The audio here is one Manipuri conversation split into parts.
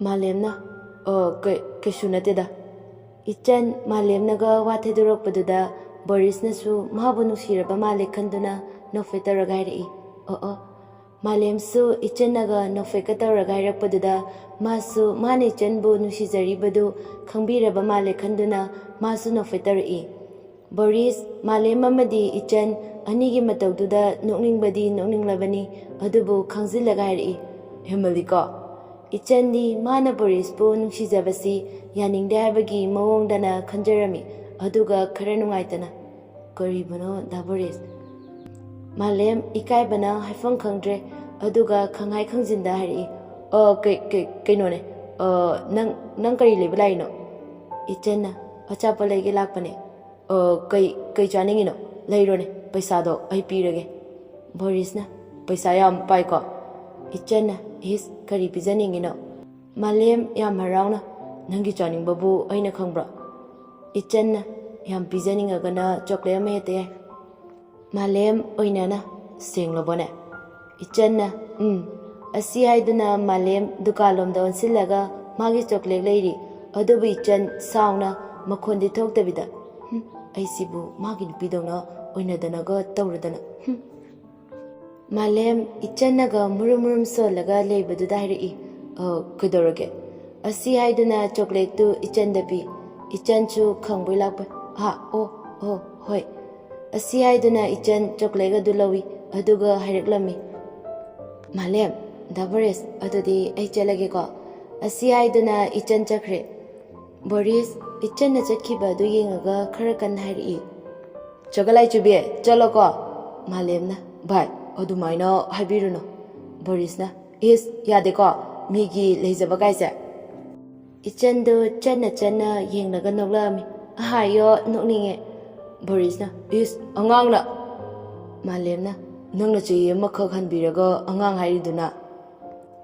Malemna, Kashunatida. Ichan Malemnaga Watedurokpaduda, Boris Nasu, Mahabunusiraba Malekanduna, no fetaragari. Malemsu, Ichanaga, no fekatarapaduda, Masu, Manichanbu Nushizaribadu, Kambiraba Malekanduna, Masu no fetari. Boris, Malem Amadi, Ichan, Anigi Mataududa, nungbadi, nunglabani, Adubu, Kanzilagari. Himalika. Ichandi, Mana Boris, Bun, Shizavasi, Yaning Dabagi, Mawongdana, Kanjarami, Aduga, Karanungaitana. Koribano, Daboris. Malem, Ikaibana, Haifon Kangdre, Aduga, Kangai Kangzindahari. Kainone, Nankari Liblino. Ichana, Achapalagi Lapane. Kai Janingino, Lairone, Paisado, I pirage. Borisna, Paisayam Paiko. Ichana, his Karipizaningino. Malem Yam Harana, Nangi Janing Babu, Aina Kangbra. Ichana, Yam Pizaning Agana, Chocolate Mete. Malem Oinana, Sing Lobone. Ichana, Asiaidana Malem, Dukalom Don Silaga, Magi Chocolate Lady, Adobe Chan, Sauna, Makondi talk the vida. Asibu, Magin Pidona, Oinadanaga, Tauradana. Malem, Ichanaga, Murum Solaga, labor to diary. Kudoroke. Asiaidana chocolate to Ichandapi. Ichanchu, Kangwilap. Hoi. Asiaidana Ichan, chocolate dulawi, Aduga, Hiriklami. Malem, Dabaris, Adudi, Echalagiko. Asiaidana Ichan Chakre. Boris, Ichana Chakiba doing a girl, Karakan Hari. Chocolate to be, Joloco. Malemna, bye, Odumaino, Habiruno. Borisna, is Yadeko, Migi, Lazabagaisa. Ichendo, Chana, Ying Naganolami. Aha, you're knowing it. Borisna, is Angangla. Malemna, Nungchi, Makokan Birago, Angang Hariduna.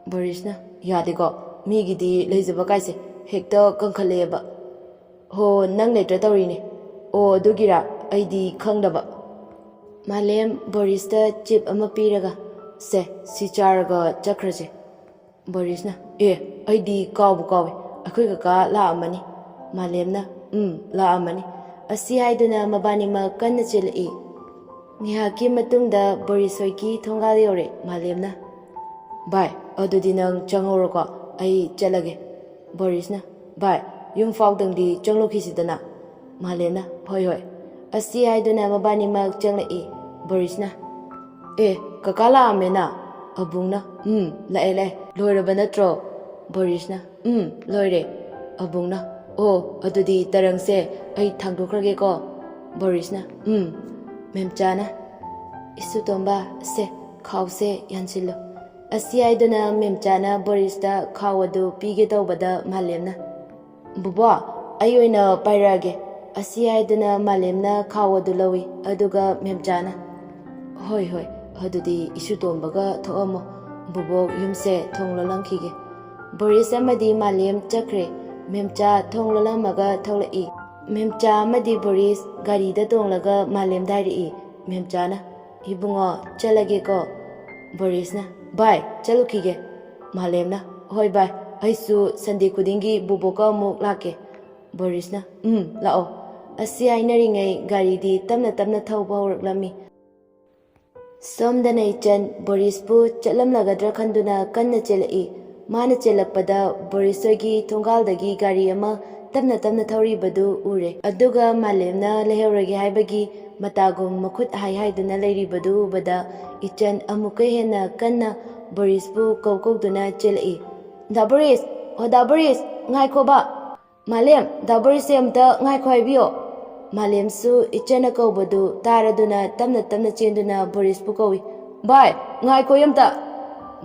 Borisna, Yadeko, Migi di Lazabagaisa. Hector Kankaleba. Ho nang later Torini. O Dugira, ID Kangdaba. Malem Borista chip Amapiraga. Se, Sicharaga Chakraje. Borisna, ID Kabukawi. A quick la amani. Malemna, la amani. A sea iduna Mabanima Kanachil e. Nihaki Matunda Borisoiki Tongaliore, Malemna. Bye, Odudinang Changoroka, I Jalage. Borisna, bye, Yung Fogdang di Changlokisidana. Malena, hoi. Asi iduna Mabani Mag Changla e. Borisna. Kakala amena. Abungna, laele, Lorabanatro. Borisna, Lore. Abungna, Adudi Tarangse, I Tangdukrageko. Borisna, Memchana. Isutomba, se, Kause, Yansilo. Asiaidana Memchana Borista Kawadu Pigeto Bada Malemna. Buba, Ayoina Pairage. Asiaidana Malemna Kawadulawi, Aduga Memchana. Hoi, Hadudi Isutombaga Tomo, Bubo Yumse Tongla Lankige. Boris Amadi Malem Chakre, Memcha Tongla Maga Tola E. Memcha Madi Boris, Garida Tonglaga Malem Dari E. Memchana, Ibungo, Chalageko. Borisna. Bye, Chalukige. Malemna, hoi bye. Aisu Sunday Kudingi Buboka Muk Lake. Borisna, lao. Asia inaringay gari di tamna tauba lami. Somdana ichan Borispu chalam lagadra kanduna kanna chelai. Mana chelakpada Borisogi Tonggaldagi gari ama tamna tauri badu ure. Aduga Malemna leheuragi haibagi matagum makut haiduna lairi badu bada ichan amuka hena kanna Borispu kaukokduna chelai. Da Boris, ngaiko ba? Malem, da Boris amta ngaiko haibio. Malem su ichana kaubadu taraduna tamna chenduna Borispu kawi. Bye, ngaiko yamta.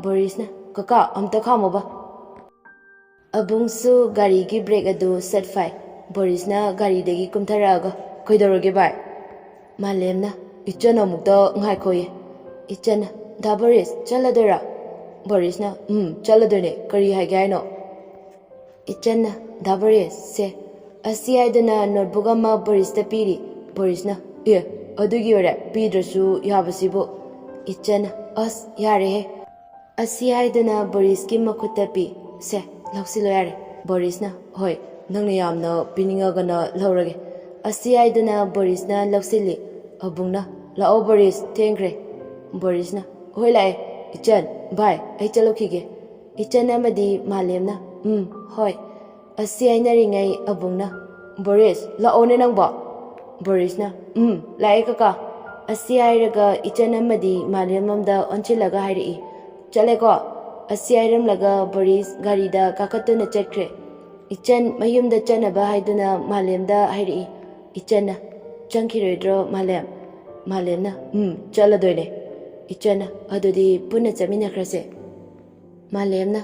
Borisna, kaka amta khamo ba. Abungsu gari gi break adu set fai. Borisna gari degi kumtharaga. Koidoroge bye. Malemna, ichana mukta ngaiko ye. Ichana, da Boris, chaladora. Borisna, chaladone, kari hagaino. Ichana, da Boris, se. Asiaidana notebookama Borista piri. Borisna, adugi ore, pidrasu yabasibo. Ichana, as yarehe. Asiaidana Boriski makutapi. Se, ꯂꯧꯁꯤꯜꯂꯣ ꯌꯥꯔꯦ ꯕꯣꯔꯤꯁꯅ ꯍꯣꯏ ꯅꯪꯅ ꯌꯥꯝꯅ ꯄꯤꯅꯤꯡꯉꯒꯅ ꯂꯧꯔꯒꯦ ꯑꯁꯤ ꯍꯥꯏꯗꯨꯅ ꯕꯣꯔꯤꯁꯅ ꯂꯧꯁꯤꯜꯂꯤ ꯑꯕꯨꯡꯅ ꯂꯥꯛꯑꯣ ꯕꯣꯔꯤꯁ ꯊꯦꯡꯈ꯭ꯔꯦ ꯕꯣꯔꯤꯁꯅ ꯍꯣꯏ ꯂꯥꯛꯑꯦ ꯏꯆꯟ ꯚꯥꯏ ꯑꯩ ꯆꯠꯂꯨꯈꯤꯒꯦ ꯏꯆꯟ ꯑꯃꯗꯤ ꯃꯥꯂꯦꯝꯅ ꯍꯣꯏ ꯑꯁꯤ ꯍꯥꯏꯅꯔꯤꯉꯩ ꯑꯕꯨꯡꯅ ꯕꯣꯔꯤꯁ ꯂꯥꯛꯑꯣꯅꯦ ꯅꯪꯕꯣ ꯕꯣꯔꯤꯁꯅ ꯂꯥꯛꯑꯦ ꯀꯀꯥ ꯑꯁꯤ ꯍꯥꯏꯔꯒ ꯏꯆꯟ ꯑꯃꯗꯤ ꯃꯥꯂꯦꯝꯂꯣꯝꯗ ꯑꯣꯟꯁꯤꯜꯂꯒ ꯍꯥꯏꯔꯛꯏ ꯆꯠꯂꯦꯀꯣ ꯑꯁꯤ ꯍꯥꯏꯔꯝꯂꯒ ꯕꯣꯔꯤꯁ ꯒꯥꯔꯤꯗ ꯀꯥꯈꯠꯇꯨꯅ ꯆꯠꯈ꯭ꯔꯦ ꯏꯆꯟ ꯃꯌꯨꯝꯗ ꯆꯠꯅꯕ ꯍꯥꯏꯗꯨꯅ ꯃꯥꯂꯦꯝꯗ ꯍꯥꯏꯔꯛꯏ ꯏꯆꯟꯅ ꯆꯪꯈꯤꯔꯣꯏꯗ꯭ꯔꯣ ꯃꯥꯂꯦꯝꯅ ꯆꯠꯂꯗꯣꯏꯅꯦ ꯏꯆꯟꯅ ꯑꯗꯨꯗꯤ ꯄꯨꯟꯅ ꯆꯠꯃꯤꯟꯅꯈ꯭ꯔꯁꯦ ꯃꯥꯂꯦꯝꯅ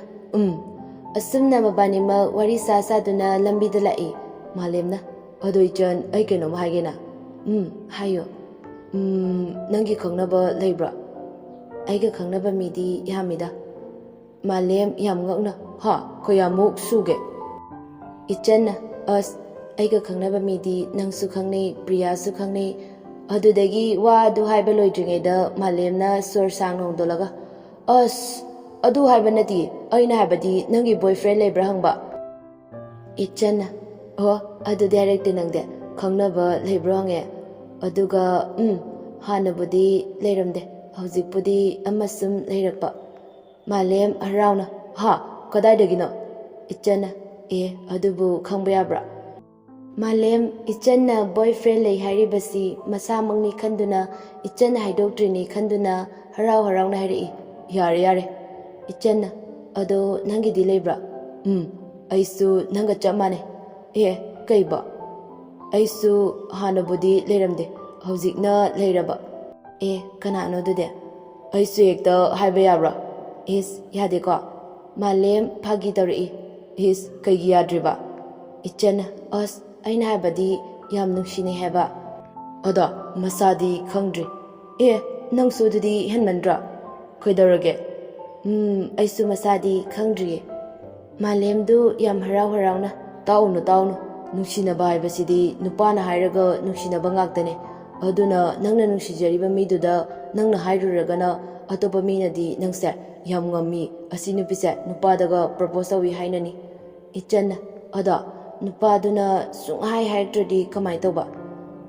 ꯑꯁꯨꯝꯅ ꯃꯕꯥꯅꯤꯃꯛ ꯋꯥꯔꯤ ꯁꯥꯗꯨꯅ ꯂꯝꯕꯤꯗ ꯂꯥꯛꯏ ꯃꯥꯂꯦꯝꯅ ꯑꯗꯣ ꯏꯆꯟ ꯑꯩ ꯀꯩꯅꯣꯝ ꯍꯥꯏꯒꯦꯅ ꯍꯥꯏꯌꯣ ꯅꯪꯒꯤ ꯈꯪꯅꯕ ꯂꯩꯕ꯭ꯔꯥ ꯑꯩꯒ ꯈꯪꯅꯕ ꯃꯤꯗꯤ ꯌꯥꯝꯃꯤꯗ ꯃꯥꯂꯦꯝ ꯌꯥꯝ ꯉꯛꯅ ꯀꯌꯥꯃꯨꯛ ꯁꯨꯒꯦ ꯏꯆꯟꯅ ꯑꯁ ꯑꯩꯒ ꯈꯪꯅꯕ ꯃꯤꯗꯤ ꯅꯪꯁꯨ ꯈꯪꯅꯩ ꯄ꯭ꯔꯤꯌꯥꯁꯨ ꯈꯪꯅꯩ ꯑꯗꯨꯗꯒꯤ ꯋꯥ ꯑꯗꯨ ꯍꯥꯏꯕ ꯂꯣꯏꯗ꯭ꯔꯤꯉꯩꯗ ꯃꯥꯂꯦꯝꯅ ꯁꯣꯔ ꯁꯥꯡꯅ ꯍꯣꯡꯗꯣꯛꯂꯒ ꯑꯁ ꯑꯗꯨ ꯍꯥꯏꯕ ꯅꯠꯇꯦ ꯑꯩꯅ ꯍꯥꯏꯕꯗꯤ ꯅꯪꯒꯤ ꯕꯣꯏꯐ꯭ꯔꯦꯟ ꯂꯩꯕ꯭ꯔꯥ ꯍꯪꯕ ꯏꯆꯟꯅ ꯑꯗꯨꯗꯤ ꯍꯥꯏꯔꯛꯇꯦ ꯅꯪꯗꯤ ꯈꯪꯅꯕ ꯂꯩꯕ꯭ꯔꯣ ꯍꯪꯉꯦ ꯑꯗꯨꯒ ꯍꯥꯟꯅꯕꯨꯗꯤ ꯂꯩꯔꯝꯗꯦ ꯍꯧꯖꯤꯛꯄꯨꯗꯤ ꯑꯃ ꯁꯨꯝ ꯂꯩꯔꯛꯄ ꯃꯥꯂꯦꯝ ꯍꯔꯥꯎꯅ ꯀꯗꯥꯏꯗꯒꯤꯅꯣ ꯏꯆꯟꯅ ꯑꯗꯨꯕꯨ ꯈꯪꯕ ꯌꯥꯕ꯭ꯔꯥ ꯃꯥꯂꯦꯝ ꯏꯆꯟꯅ ꯕꯣꯏꯐ꯭ꯔꯦꯟ ꯂꯩ ꯍꯥꯏꯔꯤꯕꯁꯤ ꯃꯁꯥꯃꯛꯅꯤ ꯈꯟꯗꯨꯅ ꯏꯆꯟꯅ ꯍꯥꯏꯗꯣꯛꯇ꯭ꯔꯤꯅꯤ ꯈꯟꯗꯨꯅ ꯍꯔꯥꯎꯅ ꯍꯥꯏꯔꯛꯏ ꯌꯥꯔꯦ ꯏꯆꯟꯅ ꯑꯗꯣ ꯅꯪꯒꯤꯗꯤ ꯂꯩꯕ꯭ꯔꯥ ꯑꯩꯁꯨ ꯅꯪꯒ ꯆꯞ ꯃꯥꯟꯅꯩ ꯀꯩꯕ ꯑꯩꯁꯨ ꯍꯥꯟꯅꯕꯨꯗꯤ ꯂꯩꯔꯝꯗꯦ ꯍꯧꯖꯤꯛꯅ ꯂꯩꯔꯕ ꯀꯅꯥꯅꯣ ꯑꯗꯨꯗꯤ ꯑꯩꯁꯨ ꯍꯦꯛꯇ ꯍꯥꯏꯕ ꯌꯥꯕ꯭ꯔꯥ ꯌꯥꯗꯦꯀꯣ ꯃꯥꯂꯦꯝ ꯐꯥꯒꯤ ꯇꯧꯔꯛꯏ ꯀꯩꯒꯤ ꯌꯥꯗ꯭ꯔꯤꯕ ꯏꯆꯟꯅ ꯑꯁ ꯑꯩꯅ ꯍꯥꯏꯕꯗꯤ ꯌꯥꯝ ꯅꯨꯡꯁꯤꯅꯩ ꯍꯥꯏꯕ ꯑꯗꯣ ꯃꯁꯥꯗꯤ ꯈꯪꯗ꯭ꯔꯤ ꯅꯪꯁꯨ ꯑꯗꯨꯗꯤ ꯍꯦꯟꯃꯟꯗ꯭ꯔꯥ ꯀꯩꯗꯧꯔꯒꯦ ꯑꯩꯁꯨ ꯃꯁꯥꯗꯤ ꯈꯪꯗ꯭ꯔꯤꯌꯦ ꯃꯥꯂꯦꯝꯗꯨ ꯌꯥꯝ ꯍꯔꯥꯎꯅ ꯇꯥꯎꯅꯨ ꯅꯨꯡꯁꯤꯅꯕ ꯍꯥꯏꯕꯁꯤꯗꯤ ꯅꯨꯄꯥꯅ ꯍꯥꯏꯔꯒ ꯅꯨꯡꯁꯤꯅꯕ ꯉꯥꯛꯇꯅꯦ ꯑꯗꯨꯅ ꯅꯪꯅ ꯅꯨꯡꯁꯤꯖꯔꯤꯕ ꯃꯤꯗꯨꯗ ꯅꯪꯅ ꯍꯥꯏꯔꯨꯔꯒꯅ ꯑꯇꯣꯞꯄ ꯃꯤꯅꯗꯤ ꯅꯪꯁꯦ ꯌꯥꯝ ꯉꯝꯃꯤ ꯑꯁꯤ ꯅꯨꯄꯤꯁꯦ ꯅꯨꯄꯥꯗꯒ ꯄ꯭ꯔꯄꯣꯁ ꯇꯧꯏ ꯍꯥꯏꯅꯅꯤ ꯏꯆꯟꯅ ꯑꯗꯣ ꯅꯨꯄꯥꯗꯨꯅ ꯁꯨꯡꯍꯥꯏ ꯍꯥꯏꯔꯛꯇ꯭ꯔꯗꯤ ꯀꯃꯥꯏꯅ ꯇꯧꯕ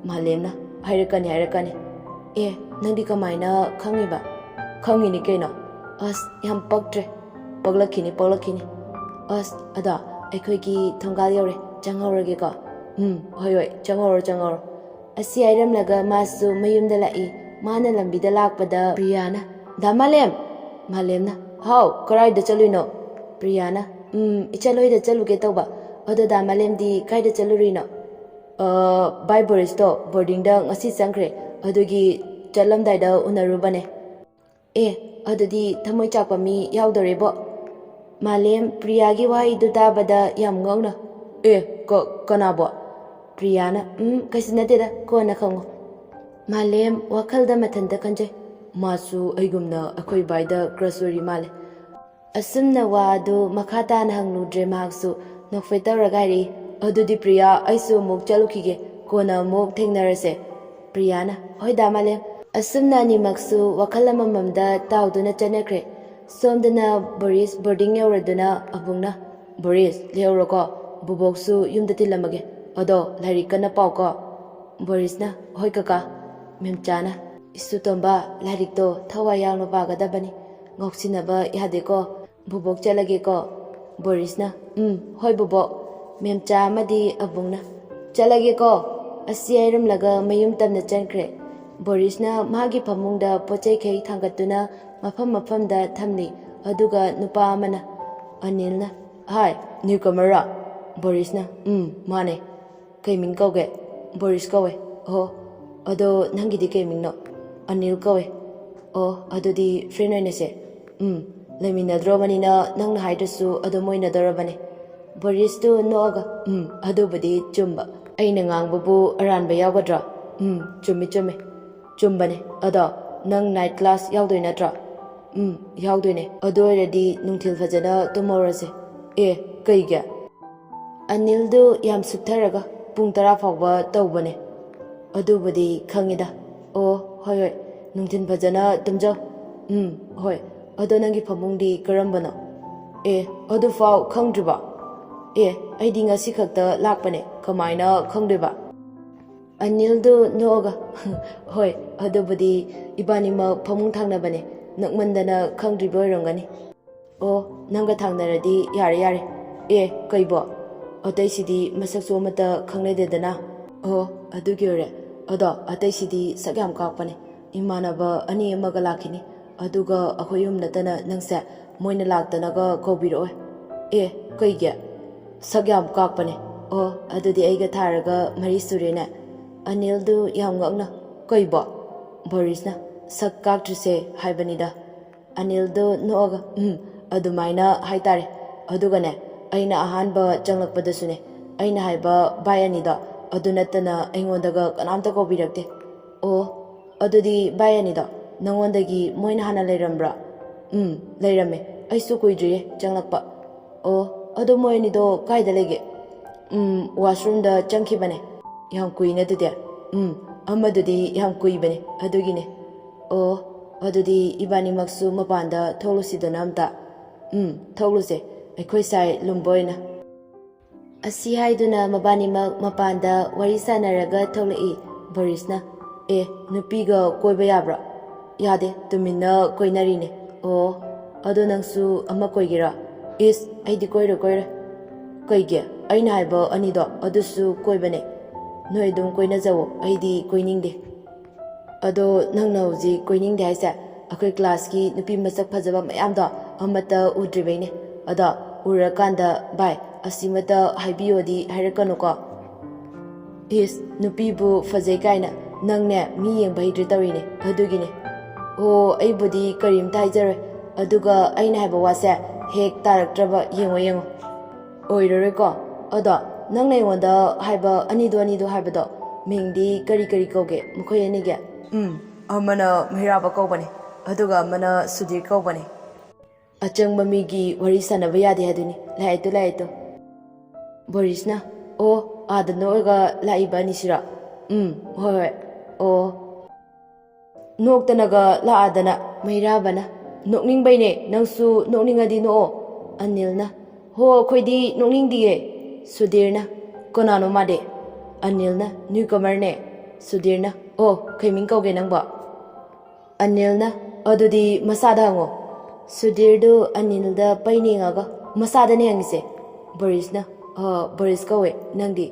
ꯃꯥꯂꯦꯝꯅ ꯍꯥꯏꯔꯛꯀꯅꯤ ꯅꯪꯗꯤ ꯀꯃꯥꯏꯅ ꯈꯪꯉꯤꯕ ꯈꯪꯉꯤꯅꯤ ꯀꯩꯅꯣ ꯑꯁ ꯌꯥꯝ ꯄꯛꯇ꯭ꯔꯦ ꯄꯛꯂꯛꯈꯤꯅꯤ ꯑꯁ ꯑꯗꯣ ꯑꯩꯈꯣꯏꯒꯤ ꯊꯣꯡꯒꯥꯜ ꯌꯧꯔꯦ ꯆꯪꯍꯧꯔꯒꯦꯀꯣ ꯍꯣꯏ ꯆꯪꯍꯧꯔꯣ ꯑꯁꯤ ꯍꯥꯏꯔꯝꯂꯒ ꯃꯥꯁꯨ ꯃꯌꯨꯝꯗ ꯂꯥꯛꯏ ꯃꯥꯅ ꯂꯝꯕꯤꯗ ꯂꯥꯛꯄꯗ ꯄ꯭ꯔꯤꯌꯥꯅ ꯗꯥ ꯃꯥꯂꯦꯝꯅ ꯍꯥꯎ ꯀꯔꯥꯏꯗ ꯆꯠꯂꯨꯏꯅꯣ ꯄ꯭ꯔꯤꯌꯥꯅ ꯏꯆꯜꯍꯣꯏꯗ ꯆꯠꯂꯨꯒꯦ ꯇꯧꯕ ꯑꯗꯣ ꯗꯥ ꯃꯥꯂꯦꯝꯗꯤ ꯀꯥꯏꯗ ꯆꯠꯂꯨꯔꯤꯅꯣ ꯚꯥꯏ ꯕꯣꯔꯤꯁꯇꯣ ꯕꯣꯔꯗꯤꯡꯗ ꯉꯁꯤ ꯆꯪꯈ꯭ꯔꯦ ꯑꯗꯨꯒꯤ ꯆꯠꯂꯝꯗꯥꯏꯗ ꯎꯅꯔꯨꯕꯅꯦ ꯑꯗꯨꯗꯤ ꯊꯃꯣꯏ ꯆꯥꯛꯄ ꯃꯤ ꯌꯥꯎꯗꯣꯔꯦꯕꯣ ꯃꯥꯂꯦꯝ ꯄ꯭ꯔꯤꯌꯥꯒꯤ ꯋꯥꯍꯩꯗꯨ ꯇꯥꯕꯗ ꯌꯥꯝ ꯉꯛꯅ ꯀꯅꯥꯕꯣ ꯄ꯭ꯔꯤꯌꯥꯅ ꯀꯩꯁꯨ ꯅꯠꯇꯦꯗ ꯀꯣꯟꯅ ꯈꯪꯉꯣ ꯃꯥꯂꯦꯝ ꯋꯥꯈꯜꯗ ꯃꯊꯟꯇ ꯈꯟꯖꯩ ꯃꯥꯁꯨ ꯑꯩꯒꯨꯝꯅ ꯑꯩꯈꯣꯏ ꯚꯥꯏꯗ ꯀ꯭ꯔꯁ ꯑꯣꯏꯔꯤ ꯃꯥꯜꯂꯦ ꯑꯁꯨꯝꯅ ꯋꯥ ꯑꯗꯨ ꯃꯈꯥ ꯇꯥꯅ ꯍꯪꯂꯨꯗ꯭ꯔꯦ ꯃꯍꯥꯛꯁꯨ ꯅꯣꯛꯐꯦꯠ ꯇꯧꯔꯒ ꯍꯥꯏꯔꯛꯏ ꯑꯗꯨꯗꯤ ꯄ꯭ꯔꯤꯌꯥ ꯑꯩꯁꯨ ꯑꯃꯨꯛ ꯆꯠꯂꯨꯈꯤꯒꯦ ꯀꯣꯟꯅ ꯑꯃꯨꯛ ꯊꯦꯡꯅꯔꯁꯦ ꯄ꯭ꯔꯤꯌꯥꯅ ꯍꯣꯏ ꯗꯥ ꯃꯥꯂꯦꯝ ꯑꯁꯨꯝꯅ ꯑꯅꯤꯃꯛꯁꯨ ꯋꯥꯈꯜ ꯑꯃꯃꯝꯗ ꯇꯥꯎꯗꯨꯅ ꯆꯠꯅꯈ꯭ꯔꯦ ꯁꯣꯝꯗꯅ ꯕꯣꯔꯤꯁ ꯕꯣꯔꯗꯤꯡ ꯌꯧꯔꯗꯨꯅ ꯑꯕꯨꯡꯅ ꯕꯣꯔꯤꯁ ꯂꯩꯍꯧꯔꯣꯀꯣ ꯕꯨꯕꯣꯛꯁꯨ ꯌꯨꯝꯗ ꯊꯤꯜꯂꯝꯃꯒꯦ ꯑꯗꯣ ꯂꯥꯏꯔꯤꯛ ꯀꯟꯅ ꯄꯥꯎꯀꯣ ꯕꯣꯔꯤꯁꯅ ꯍꯣꯏ ꯀꯀꯥ ꯃꯦꯝꯆꯥꯅ ꯏꯁꯨ ꯇꯣꯝꯕ ꯂꯥꯏꯔꯤꯛꯇꯣ ꯊꯋꯥꯏ ꯌꯥꯎꯅ ꯄꯥꯒꯗꯕꯅꯤ ꯉꯥꯎꯁꯤꯟꯅꯕ ꯌꯥꯗꯦꯀꯣ ꯕꯨꯕꯣꯛ ꯆꯠꯂꯒꯦꯀꯣ ꯕꯣꯔꯤꯁꯅ ꯍꯣꯏ ꯕꯨꯕꯣꯛ ꯃꯦꯝꯆꯥ ꯑꯃꯗꯤ ꯑꯕꯨꯡꯅ ꯆꯠꯂꯒꯦꯀꯣ ꯑꯁꯤ ꯍꯥꯏꯔꯝꯂꯒ ꯃꯌꯨꯝ ꯇꯝꯅ ꯆꯪꯈ꯭ꯔꯦ ꯕꯣꯔꯤꯁꯅ ꯃꯥꯒꯤ ꯐꯃꯨꯡꯗ ꯄꯣꯠꯆꯩꯈꯩ ꯊꯥꯡꯒꯠꯇꯨꯅ ꯃꯐꯝꯗ ꯊꯝꯂꯤ ꯑꯗꯨꯒ ꯅꯨꯄꯥ ꯑꯃꯅ ꯑꯅꯤꯜꯅ ꯍꯥꯏ ꯅ꯭ꯌꯨꯀꯃꯔꯔꯥ ꯕꯣꯔꯤꯁꯅ ꯃꯥꯅꯦ ꯀꯩ ꯃꯤꯡ ꯀꯧꯒꯦ ꯕꯣꯔꯤꯁ ꯀꯧꯋꯦ ꯑꯗꯣ ꯅꯪꯒꯤꯗꯤ ꯀꯩ ꯃꯤꯡꯅꯣ ꯑꯅꯤꯜ ꯀꯧꯋꯦ ꯑꯗꯨꯗꯤ ꯐ꯭ꯔꯦꯟ ꯑꯣꯏꯅꯁꯦ ꯂꯩꯃꯤꯟꯅꯗ꯭ꯔꯣꯕꯅꯤꯅ ꯅꯪꯅ ꯍꯥꯏꯗ꯭ꯔꯁꯨ ꯑꯗꯨꯝ ꯑꯣꯏꯅꯗꯧꯔꯕꯅꯦ ꯕꯣꯔꯤꯁꯇꯨ ꯅꯣꯛꯑꯒ ꯑꯗꯨꯕꯨꯗꯤ ꯆꯨꯝꯕ ꯑꯩꯅ ꯉꯥꯡꯕꯕꯨ ꯑꯔꯥꯟꯕ ꯌꯥꯎꯒꯗ꯭ꯔꯥ ꯆꯨꯝꯕꯅꯦ ꯑꯗꯣ ꯅꯪ ꯅꯥꯏꯠ ꯀ꯭ꯂꯥꯁ ꯌꯥꯎꯗꯣꯏ ꯅꯠꯇ꯭ꯔꯣ ꯌꯥꯎꯗꯣꯏꯅꯦ ꯑꯗꯨ ꯑꯣꯏꯔꯗꯤ ꯅꯨꯡꯊꯤꯜ ꯐꯖꯅ ꯇꯨꯝꯍꯧꯔꯁꯦ ꯀꯩꯒꯤ ꯑꯅꯤꯜꯗꯨ ꯌꯥꯝ ꯁꯨꯛꯊꯔꯒ ꯄꯨꯡ 10 ꯐꯥꯎꯕ ꯇꯧꯕꯅꯦ ꯑꯗꯨꯕꯨꯗꯤ ꯈꯪꯉꯤꯗ ꯍꯣꯏ ꯅꯨꯡꯊꯤꯜ ꯐꯖꯅ ꯇꯨꯝꯖꯧ ꯍꯣꯏ ꯑꯗꯣ ꯅꯪꯒꯤ ꯐꯃꯨꯡꯗꯤ ꯀꯔꯝꯕꯅꯣ ꯑꯗꯨ ꯐꯥꯎ ꯈꯪꯗ꯭ꯔꯤꯕ? ꯑꯩꯗꯤ ꯉꯁꯤ ꯈꯛꯇ ꯂꯥꯛꯄꯅꯦ, ꯀꯃꯥꯏꯅ ꯈꯪꯗꯣꯏꯕ? ꯑꯅꯤꯜꯗꯨ ꯅꯣꯛꯑꯒ ꯍꯣꯏ ꯑꯗꯨꯕꯨꯗꯤ ꯏꯕꯥꯅꯤꯃꯛ ꯐꯃꯨꯡ ꯊꯪꯅꯕꯅꯦ, ꯅꯛꯃꯟꯗꯅ ꯈꯪꯗ꯭ꯔꯤꯕ ꯑꯣꯏꯔꯝꯒꯅꯤ꯫ ꯅꯪꯒ ꯊꯪꯅꯔꯗꯤ ꯌꯥꯔꯦ ꯌꯥꯔꯦ꯫ ꯀꯩꯕꯣ? ꯑꯇꯩꯁꯤꯗꯤ ꯃꯁꯛꯁꯨ ꯑꯃꯠꯇ ꯈꯪꯅꯗꯦꯗꯅ? ꯑꯗꯨꯒꯤ ꯑꯣꯏꯔꯦ꯫ ꯑꯗꯣ ꯑꯇꯩꯁꯤꯗꯤ ꯁꯛ ꯌꯥꯝ ꯀꯥꯛꯄꯅꯦ, ꯏꯃꯥꯟꯅꯕ 2 ꯑꯃꯒ ꯂꯥꯛꯈꯤꯅꯤ, ꯑꯗꯨꯒ ꯑꯩꯈꯣꯏ ꯌꯨꯝ ꯅꯠꯇꯅ ꯅꯪꯁꯦ ꯃꯣꯏꯅ ꯂꯥꯛꯇꯅꯒ ꯀꯧꯕꯤꯔꯛꯑꯣꯏ꯫ ꯀꯩꯒꯤ? ꯁꯛ ꯌꯥꯝ ꯀꯥꯛꯄꯅꯦ꯫ ꯑꯗꯨꯗꯤ ꯑꯩꯒ ꯊꯥꯔꯒ 3 ꯁꯨꯔꯦꯅꯦ꯫ ꯑꯅꯤꯜꯗꯨ ꯌꯥꯝ ꯉꯛꯅ ꯀꯩꯕꯣ? ꯕꯣꯔꯤꯁꯅ ꯁꯛ ꯀꯥꯛꯇ꯭ꯔꯤꯁꯦ ꯍꯥꯏꯕꯅꯤꯗ꯫ ꯑꯅꯤꯜꯗꯨ ꯅꯣꯛꯑꯒ ꯑꯗꯨꯃꯥꯏꯅ ꯍꯥꯏꯇꯥꯔꯦ꯫ ꯑꯗꯨꯒꯅꯦ, ꯑꯩꯅ ꯑꯍꯥꯟꯕ ꯆꯪꯂꯛꯄꯗꯁꯨꯅꯦ, ꯑꯩꯅ ꯍꯥꯏꯕ ꯚꯥꯏ 2ꯗꯣ ꯑꯗꯨ ꯅꯠꯇꯅ ꯑꯩꯉꯣꯟꯗꯒ ꯀꯅꯥꯝꯇ ꯀꯧꯕꯤꯔꯛꯇꯦ꯫ ꯑꯗꯨꯗꯤ ꯚꯥꯏ 2ꯗꯣ ꯅꯪꯉꯣꯟꯗꯒꯤ ꯃꯣꯏꯅ ꯍꯥꯟꯅ ꯂꯩꯔꯝꯕ꯭ꯔꯥ? ꯂꯩꯔꯝꯃꯦ, ꯑꯩꯁꯨ ꯀꯨꯏꯗ꯭ꯔꯤꯌꯦ ꯆꯪꯂꯛꯄ꯫ ꯑꯗꯣ ꯃꯣꯏ 2ꯗꯣ ꯀꯥꯏꯗ ꯂꯩꯒꯦ? ꯋꯥꯁꯔꯨꯝꯗ ꯆꯪꯈꯤꯕꯅꯦ꯫ ꯌꯥꯝ ꯀꯨꯏꯅꯦ ꯑꯗꯨꯗꯤ꯫ ꯑꯃꯗꯨꯗꯤ ꯌꯥꯝ ꯀꯨꯏꯕꯅꯦ, ꯑꯗꯨꯒꯤꯅꯦ꯫ ꯑꯗꯨꯗꯤ ꯏꯕꯥꯅꯤꯃꯛꯁꯨ ꯃꯄꯥꯟꯗ ꯊꯣꯛꯂꯨꯁꯤꯗꯅ ꯑꯝꯇ꯫ ꯊꯣꯛꯂꯨꯁꯦ, ꯑꯩꯈꯣꯏ ꯁꯥꯏ ꯂꯨꯝꯕ ꯑꯣꯏꯅ꯫ ꯑꯁꯤ ꯍꯥꯏꯗꯨꯅ ꯃꯕꯥꯅꯤꯃꯛ ꯃꯄꯥꯟꯗ ꯋꯥꯔꯤ ꯁꯥꯟꯅꯔꯒ ꯊꯣꯛꯂꯛꯏ꯫ ꯕꯣꯔꯤꯁꯅ ꯅꯨꯄꯤꯒ ꯀꯣꯏꯕ ꯌꯥꯕ꯭ꯔꯥ? ꯌꯥꯗꯦ, ꯇꯨꯃꯤꯟꯅ ꯀꯣꯏꯅꯔꯤꯅꯦ꯫ ꯑꯗꯣ ꯅꯪꯁꯨ ꯑꯃ ꯀꯣꯏꯒꯦꯔꯥ? ꯑꯩꯗꯤ ꯀꯣꯏꯔꯣꯏ꯫ ꯀꯩꯒꯤ? ꯑꯩꯅ ꯍꯥꯏꯕ 2ꯗꯣ ꯑꯗꯨꯁꯨ ꯀꯣꯏꯕꯅꯦ, ꯅꯣꯏ ꯑꯗꯨꯝ ꯀꯣꯏꯅꯖꯋꯣ, ꯑꯩꯗꯤ ꯀꯣꯏꯅꯤꯡꯗꯦ꯫ ꯑꯗꯣ ꯅꯪꯅ ꯍꯧꯖꯤꯛ ꯀꯣꯏꯅꯤꯡꯗꯦ ꯍꯥꯏꯁꯦ ꯑꯩꯈꯣꯏ ꯀ꯭ꯂꯥꯁꯀꯤ ꯅꯨꯄꯤ ꯃꯁꯛ ꯐꯖꯕ ꯃꯌꯥꯝꯗꯣ ꯑꯃꯠꯇ ꯎꯗ꯭ꯔꯤꯕꯩꯅꯦ꯫ ꯑꯗꯣ ꯎꯔꯀꯥꯟꯗ ꯚꯥꯏ ꯑꯁꯤꯃꯇ ꯍꯥꯏꯕꯤꯌꯣꯗꯤ ꯍꯥꯏꯔꯛꯀꯅꯨꯀꯣ? ꯅꯨꯄꯤꯕꯨ ꯐꯖꯩ ꯀꯥꯏꯅ ꯅꯪꯅꯦ ꯃꯤ ꯌꯦꯡꯕ ꯍꯩꯇ꯭ꯔꯦ ꯇꯧꯔꯤꯅꯦ, ꯑꯗꯨꯒꯤꯅꯦ꯫ ꯑꯩꯕꯨꯗꯤ ꯀꯔꯤꯝꯇ ꯍꯥꯏꯖꯔꯣꯏ, ꯑꯗꯨꯒ ꯑꯩꯅ ꯍꯥꯏꯕ ꯋꯥꯁꯦ ꯍꯦꯛ ꯇꯥꯔꯛꯇ꯭ꯔꯕ ꯌꯦꯡꯉꯣ꯫ ꯑꯣꯏꯔꯔꯣꯏꯀꯣ? ꯑꯗꯣ ꯅꯪꯅ ꯑꯩꯉꯣꯟꯗ ꯍꯥꯏꯕ 2ꯗꯣ ꯍꯥꯏꯕꯗꯣ ꯃꯤꯡꯗꯤ ꯀꯔꯤ ꯀꯧꯒꯦ ꯃꯈꯣꯏ 2ꯒꯤ? ꯑꯃꯅ ꯃꯩꯔꯥꯕ ꯀꯧꯕꯅꯦ, ꯑꯗꯨꯒ ꯑꯃꯅ ꯁꯨꯙꯤꯔ ꯀꯧꯕꯅꯦ꯫ ꯑꯆꯪꯕ ꯃꯤꯒꯤ ꯋꯥꯔꯤ ꯁꯥꯟꯅꯕ ꯌꯥꯗꯦ ꯍꯥꯏꯗꯨꯅꯤ, ꯂꯥꯛꯑꯦꯇꯣ꯫ ꯕꯣꯔꯤꯁꯅ ꯑꯥꯗ ꯅꯣꯛꯑꯒ ꯂꯥꯛꯏꯕ 2 ꯍꯣꯏ꯫ ꯅꯣꯛꯇꯅꯒ ꯂꯥꯛꯑꯗꯅ? ꯃꯩꯔꯥꯕꯅ ꯅꯣꯛꯅꯤꯡꯕꯩꯅꯦ, ꯅꯪꯁꯨ ꯅꯣꯛꯅꯤꯡꯉꯗꯤ ꯅꯣꯛꯑꯣ꯫ ꯑꯅꯤꯜꯅ ꯑꯩꯈꯣꯏꯗꯤ ꯅꯣꯛꯅꯤꯡꯗꯤꯌꯦ꯫ ꯁꯨꯙꯤꯔꯅ ꯀꯅꯥꯅꯣ ꯃꯥꯗꯤ? ꯑꯅꯤꯜꯅ ꯅ꯭ꯌꯨꯀꯃꯔꯅꯦ꯫ ꯁꯨꯙꯤꯔꯅ ꯀꯩ ꯃꯤꯡ ꯀꯧꯒꯦ ꯅꯪꯕꯣ? ꯑꯅꯤꯜꯅ ꯑꯗꯨꯗꯤ ꯃꯁꯥꯗ ꯍꯪꯉꯣ꯫ ꯁꯨꯙꯤꯔꯗꯨ ꯑꯅꯤꯜꯗ ꯄꯩꯅ ꯌꯦꯡꯉꯒ ꯃꯁꯥꯗꯅꯦ ꯍꯪꯉꯤꯁꯦ꯫ ꯕꯣꯔꯤꯁꯅ ꯕꯣꯔꯤꯁ ꯀꯧꯋꯦ, ꯅꯪꯗꯤ?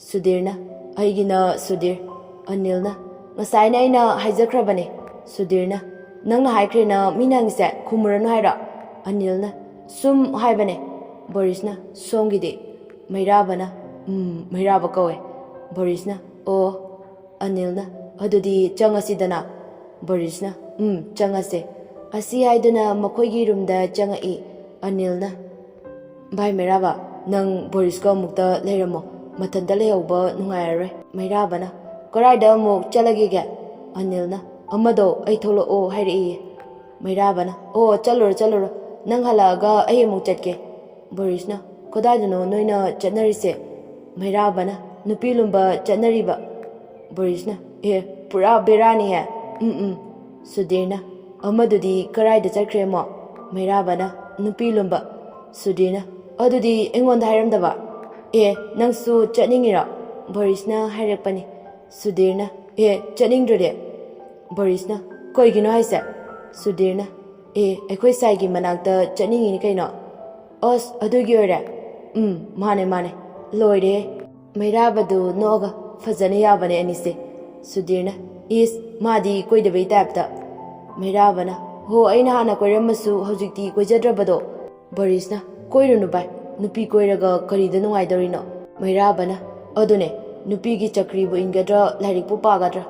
ꯁꯨꯙꯤꯔꯅ ꯑꯩꯒꯤꯅ ꯁꯨꯙꯤꯔ꯫ ꯑꯅꯤꯜꯅ ꯉꯁꯥꯏꯅ ꯑꯩꯅ ꯍꯥꯏꯖꯈ꯭ꯔꯕꯅꯦ꯫ ꯁꯨꯙꯤꯔꯅ ꯅꯪꯅ ꯍꯥꯏꯈ꯭ꯔꯦꯅ ꯃꯤꯅ ꯍꯪꯉꯤꯁꯦ ꯈꯨꯝꯃꯨꯔꯅꯨ ꯍꯥꯏꯔꯣ? ꯑꯅꯤꯜꯅ ꯁꯨꯝ ꯍꯥꯏꯕꯅꯦ꯫ ꯕꯣꯔꯤꯁꯅ ꯁꯣꯝꯒꯤꯗꯤ? ꯃꯩꯔꯥꯕꯅ ꯃꯩꯔꯥꯕ ꯀꯧꯋꯦ꯫ ꯕꯣꯔꯤꯁꯅ ꯑꯅꯤꯜꯅ ꯑꯗꯨꯗꯤ ꯆꯪꯉꯁꯤꯗꯅ? ꯕꯣꯔꯤꯁꯅ ꯆꯪꯉꯁꯦ꯫ ꯑꯁꯤ ꯍꯥꯏꯗꯨꯅ ꯃꯈꯣꯏꯒꯤ ꯔꯨꯝꯗ ꯆꯪꯉꯛꯏ꯫ ꯑꯅꯤꯜꯅ ꯚꯥꯏ ꯃꯩꯔꯥꯕ, ꯅꯪ ꯕꯣꯔꯤꯁꯀ ꯑꯃꯨꯛꯇ ꯂꯩꯔꯝꯃꯣ, ꯃꯊꯟꯇ ꯂꯩꯍꯧꯕ ꯅꯨꯡꯉꯥꯏꯔꯔꯣꯏ꯫ ꯃꯩꯔꯥꯕꯅ ꯀꯔꯥꯏꯗ ꯑꯃꯨꯛ ꯆꯠꯂꯒꯦ? ꯑꯅꯤꯜꯅ ꯑꯃꯗꯣ ꯑꯩ ꯊꯣꯛꯂꯛꯑꯣ ꯍꯥꯏꯔꯛꯏꯌꯦ꯫ ꯃꯩꯔꯥꯕꯅ ꯆꯠꯂꯨꯔꯣ, ꯅꯪ ꯍꯜꯂꯛꯑꯒ ꯑꯩ ꯑꯃꯨꯛ ꯆꯠꯀꯦ꯫ ꯕꯣꯔꯤꯁꯅ ꯀꯗꯥꯏꯗꯅꯣ ꯅꯣꯏꯅ ꯆꯠꯅꯔꯤꯁꯦ? ꯃꯩꯔꯥꯕꯅ ꯅꯨꯄꯤ ꯂꯨꯝꯕ ꯆꯠꯅꯔꯤꯕ꯫ ꯕꯣꯔꯤꯁꯅ ꯄꯨꯔꯥ ꯕꯦꯔꯥꯅꯤꯍꯦ꯫ ꯁꯨꯙꯤꯔꯅ ꯑꯃꯗꯨꯗꯤ ꯀꯔꯥꯏꯗ ꯆꯠꯈ꯭ꯔꯦꯃꯣ? ꯃꯩꯔꯥꯕꯅ ꯅꯨꯄꯤ ꯂꯨꯝꯕ꯫ ꯁꯨꯙꯤꯔꯅ ꯑꯗꯨꯗꯤ ꯑꯩꯉꯣꯟꯗ ꯍꯥꯏꯔꯝꯗꯕ? ꯅꯪꯁꯨ ꯆꯠꯅꯤꯡꯉꯤꯔꯣ? ꯕꯣꯔꯤꯁꯅ ꯍꯥꯏꯔꯛꯄꯅꯤ꯫ ꯁꯨꯙꯤꯔꯅ ꯆꯠꯅꯤꯡꯗ꯭ꯔꯗꯤ? ꯕꯣꯔꯤꯁꯅ ꯀꯩꯒꯤꯅꯣ ꯍꯥꯏꯁꯦ? ꯁꯨꯙꯤꯔꯅ ꯑꯩꯈꯣꯏ ꯁꯥꯏꯒꯤ ꯃꯅꯥꯛꯇ ꯆꯠꯅꯤꯡꯉꯤꯅꯤ ꯀꯩꯅꯣ꯫ ꯑꯗꯨꯒꯤ ꯑꯣꯏꯔꯦ? ꯃꯥꯅꯦ, ꯂꯣꯏꯔꯦ꯫ ꯃꯩꯔꯥꯕꯗꯨ ꯅꯣꯛꯑꯒ ꯐꯖꯅ ꯌꯥꯕꯅꯦ ꯑꯅꯤꯁꯦ꯫ ꯁꯨꯙꯤꯔꯅ ꯃꯥꯗꯤ ꯀꯣꯏꯗꯕꯩ ꯇꯥꯏꯞꯇ꯫ ꯃꯩꯔꯥꯕꯅ ꯑꯩꯅ ꯍꯥꯟꯅ ꯀꯣꯏꯔꯝꯃꯁꯨ ꯍꯧꯖꯤꯛꯇꯤ ꯀꯣꯏꯖꯗ꯭ꯔꯕꯗꯣ꯫ ꯕꯣꯔꯤꯁꯅ ꯀꯣꯏꯔꯨꯅꯨ ꯚꯥꯏ, ꯅꯨꯄꯤ ꯀꯣꯏꯔꯒ ꯀꯔꯤꯗ ꯅꯨꯡꯉꯥꯏꯗꯧꯔꯤꯅꯣ? ꯃꯩꯔꯥꯕꯅ ꯑꯗꯨꯅꯦ, ꯅꯨꯄꯤꯒꯤ ꯆꯀ꯭ꯔꯤꯕꯨ ꯏꯟꯒꯗ꯭ꯔꯥ ꯂꯥꯏꯔꯤꯛꯄꯨ ꯄꯥꯒꯗ꯭ꯔꯥ?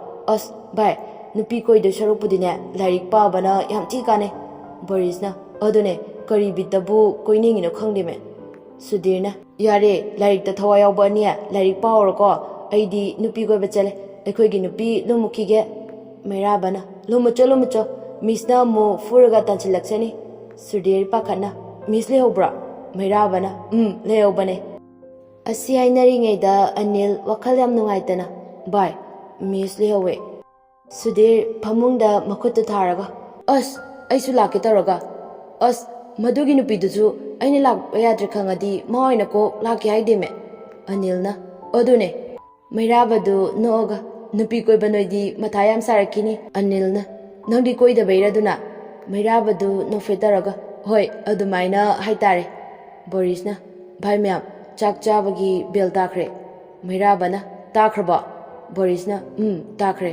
ꯚꯥꯏ, ꯅꯨꯄꯤ ꯀꯣꯏꯗꯣꯏ ꯁꯔꯨꯛꯄꯨꯗꯤꯅꯦ ꯂꯥꯏꯔꯤꯛ ꯄꯥꯕꯅ ꯌꯥꯝ ꯊꯤ ꯀꯥꯟꯅꯩ꯫ ꯕꯣꯔꯤꯁꯅ ꯑꯗꯨꯅꯦ, ꯀꯔꯤ ꯕꯤꯠꯇꯕꯨ ꯀꯣꯏꯅꯤꯡꯉꯤꯅꯣ ꯈꯪꯗꯦꯃꯦ꯫ ꯁꯨꯙꯤꯔꯅ ꯌꯥꯔꯦ, ꯂꯥꯏꯔꯤꯛꯇ ꯊꯋꯥꯏ ꯌꯥꯎꯕ 2 ꯂꯥꯏꯔꯤꯛ ꯄꯥꯍꯧꯔꯣꯀꯣ, ꯑꯩꯗꯤ ꯅꯨꯄꯤ ꯀꯣꯏꯕ ꯆꯠꯂꯦ, ꯑꯩꯈꯣꯏꯒꯤ ꯅꯨꯄꯤ ꯂꯨꯝꯃꯨꯈꯤꯒꯦ꯫ ꯃꯩꯔꯥꯕꯅ ꯂꯨꯝꯃꯨꯆꯣ, ꯃꯤꯁꯅ ꯑꯃꯨꯛ ꯐꯨꯔꯒ ꯇꯥꯟꯁꯤꯜꯂꯛꯆꯅꯤ꯫ ꯁꯨꯙꯤꯔ ꯄꯥꯈꯠꯅ ꯃꯤꯁ ꯂꯩꯍꯧꯕ꯭ꯔꯥ? ꯃꯩꯔꯥꯕꯅ ꯂꯩꯍꯧꯕꯅꯦ꯫ ꯑꯁꯤ ꯍꯥꯏꯅꯔꯤꯉꯩꯗ ꯑꯅꯤꯜ ꯋꯥꯈꯜ ꯌꯥꯝ ꯅꯨꯡꯉꯥꯏꯇꯅ ꯚꯥꯏ, ꯃꯤꯁ ꯂꯩꯍꯧꯋꯦ꯫ ꯁꯨꯙꯤꯔ ꯐꯃꯨꯡꯗ ꯃꯈꯨꯠꯇꯨ ꯊꯥꯔꯒ ꯑꯩꯁꯨ ꯂꯥꯛꯀꯦ ꯇꯧꯔꯒ, ꯃꯗꯨꯒꯤ ꯅꯨꯄꯤꯗꯨꯁꯨ ꯑꯩꯅ ꯂꯥꯛꯄ ꯌꯥꯗ꯭ꯔꯦ ꯈꯪꯉꯗꯤ ꯃꯥ ꯑꯣꯏꯅ ꯀꯣꯛ ꯂꯥꯛꯀꯦ ꯍꯥꯏꯗꯦꯃꯦ ꯑꯅꯤꯜꯅ ꯑꯗꯨꯅꯦ ꯃꯩꯔꯥꯕꯗꯨ ꯅꯣꯛꯑꯒ ꯅꯨꯄꯤ ꯀꯣꯏꯕ ꯅꯣꯏꯗꯤ ꯃꯊꯥ ꯌꯥꯝ ꯁꯥꯔꯛꯈꯤꯅꯤ ꯑꯅꯤꯜꯅ ꯅꯪꯗꯤ ꯀꯣꯏꯗꯕꯩꯔꯗꯨꯅ ꯃꯩꯔꯥꯕꯗꯨ ꯅꯣꯛꯐꯦꯠ ꯇꯧꯔꯒ ꯍꯣꯏ ꯑꯗꯨꯃꯥꯏꯅ ꯍꯥꯏꯇꯥꯔꯦ ꯕꯣꯔꯤꯁꯅ ꯚꯥꯏ ꯃꯌꯥꯝ ꯆꯥꯛ ꯆꯥꯕꯒꯤ ꯕꯦꯜ ꯇꯥꯈ꯭ꯔꯦ ꯃꯩꯔꯥꯕꯅ ꯇꯥꯈ꯭ꯔꯕꯣ ꯕꯣꯔꯤꯁꯅ ꯇꯥꯈ꯭ꯔꯦ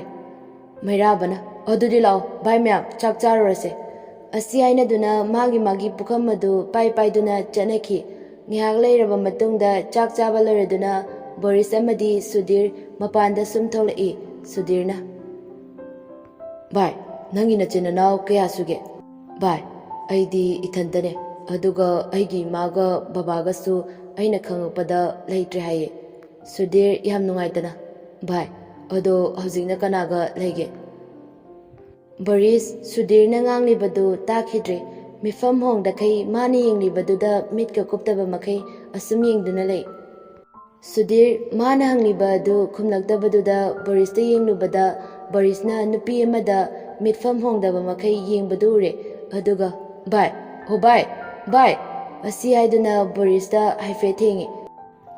ꯃꯩꯔꯥꯕꯅ ꯑꯗꯨꯗꯤ ꯂꯥꯛꯑꯣ ꯚꯥꯏ ꯃꯌꯥꯝ ꯆꯥꯛ ꯆꯥꯔꯨꯔꯁꯦ ꯑꯁꯤ ꯍꯥꯏꯅꯗꯨꯅ ꯃꯥꯒꯤ ꯄꯨꯈꯝ ꯑꯗꯨ ꯄꯥꯏꯗꯨꯅ ꯆꯠꯅꯈꯤ ꯉꯥꯏꯍꯥꯛ ꯂꯩꯔꯕ ꯃꯇꯨꯡꯗ ꯆꯥꯛ ꯆꯥꯕ ꯂꯣꯏꯔꯗꯨꯅ ꯕꯣꯔꯤꯁ ꯑꯃꯗꯤ ꯁꯨꯙꯤꯔ ꯃꯄꯥꯟꯗ ꯁꯨꯝ ꯊꯣꯛꯂꯛꯏ ꯁꯨꯙꯤꯔꯅ ꯚꯥꯏ ꯅꯪꯒꯤ ꯅꯆꯤꯟ ꯅꯅꯥꯎ ꯀꯌꯥ ꯁꯨꯒꯦ ꯚꯥꯏ ꯑꯩꯗꯤ ꯏꯊꯟꯇꯅꯦ ꯑꯗꯨꯒ ꯑꯩꯒꯤ ꯏꯃꯥꯒ ꯕꯕꯥꯒꯁꯨ ꯑꯩꯅ ꯈꯪꯉꯛꯄꯗ ꯂꯩꯇ꯭ꯔꯦ ꯍꯥꯏꯌꯦ ꯁꯨꯙꯤꯔ ꯌꯥꯝ ꯅꯨꯡꯉꯥꯏꯇꯅ ꯚꯥꯏ ꯑꯗꯣ ꯍꯧꯖꯤꯛꯅ ꯀꯅꯥꯒ ꯂꯩꯒꯦ ꯕꯣꯔꯤꯁ ꯁꯨꯙꯤꯔꯅ ꯉꯥꯡꯂꯤꯕꯗꯨ ꯇꯥꯈꯤꯗ꯭ꯔꯦ ꯃꯤꯐꯝ ꯍꯣꯡꯗꯈꯩ ꯃꯥꯅ ꯌꯦꯡꯂꯤꯕꯗꯨꯗ ꯃꯤꯠꯀ ꯀꯨꯞꯇꯕ ꯃꯈꯩ ꯑꯁꯨꯝ ꯌꯦꯡꯗꯨꯅ ꯂꯩ ꯁꯨꯙꯤꯔ ꯃꯥꯅ ꯍꯪꯂꯤꯕ ꯑꯗꯨ ꯈꯨꯝꯂꯛꯇꯕꯗꯨꯗ ꯕꯣꯔꯤꯁꯇ ꯌꯦꯡꯂꯨꯕꯗ ꯕꯣꯔꯤꯁꯅ ꯅꯨꯄꯤ ꯑꯃꯗ ꯃꯤꯠꯐꯝ ꯍꯣꯡꯗꯕ ꯃꯈꯩ ꯌꯦꯡꯕꯗꯨ ꯎꯔꯦ ꯑꯗꯨꯒ ꯚꯥꯏ ꯑꯣ ꯚꯥꯏ ꯑꯁꯤ ꯍꯥꯏꯗꯨꯅ ꯕꯣꯔꯤꯁꯇ ꯍꯥꯏꯐꯦꯠ ꯊꯦꯡꯉꯤ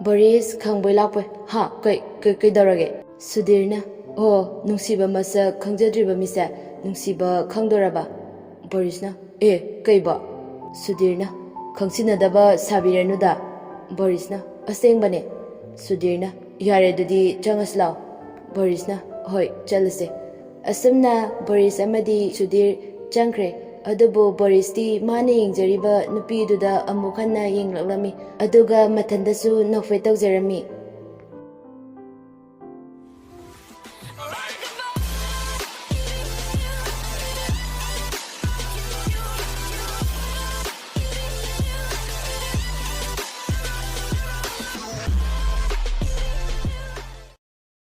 ꯕꯣꯔꯤꯁ ꯈꯪꯕꯣꯏ ꯂꯥꯛꯄꯣꯏ ꯀꯩꯗꯧꯔꯒꯦ ꯁꯨꯙꯤꯔꯅ ꯑꯣ ꯅꯨꯡꯁꯤꯕ ꯃꯁꯛ ꯈꯪꯖꯗ꯭ꯔꯤꯕ ꯃꯤꯁꯦ ꯅꯨꯡꯁꯤꯕ ꯈꯪꯗꯣꯔꯕ ꯕꯣꯔꯤꯁꯅ ꯀꯩꯕꯣ ꯁꯨꯙꯤꯔꯅ ꯈꯪꯁꯤꯟꯅꯗꯕ ꯁꯥꯕꯤꯔꯅꯨꯗ ꯕꯣꯔꯤꯁꯅ ꯑꯁꯦꯡꯕꯅꯦ ꯁꯨꯙꯤꯔꯅ ꯌꯥꯔꯦ ꯑꯗꯨꯗꯤ ꯆꯪꯉꯁꯤ ꯂꯥꯛꯑꯣ ꯕꯣꯔꯤꯁꯅ ꯍꯣꯏ ꯆꯠꯂꯁꯦ ꯑꯁꯨꯝꯅ ꯕꯣꯔꯤꯁ ꯑꯃꯗꯤ ꯁꯨꯙꯤꯔ ꯆꯪꯈ꯭ꯔꯦ ꯑꯗꯨꯕꯨ ꯕꯣꯔꯤꯁꯇꯤ ꯃꯥꯅ ꯌꯦꯡꯖꯔꯤꯕ ꯅꯨꯄꯤꯗꯨꯗ ꯑꯃꯨꯛ ꯍꯟꯅ ꯌꯦꯡꯂꯛꯂꯝꯃꯤ ꯑꯗꯨꯒ ꯃꯊꯟꯇꯁꯨ ꯅꯣꯛꯐꯦꯠ ꯇꯧꯖꯔꯝꯃꯤ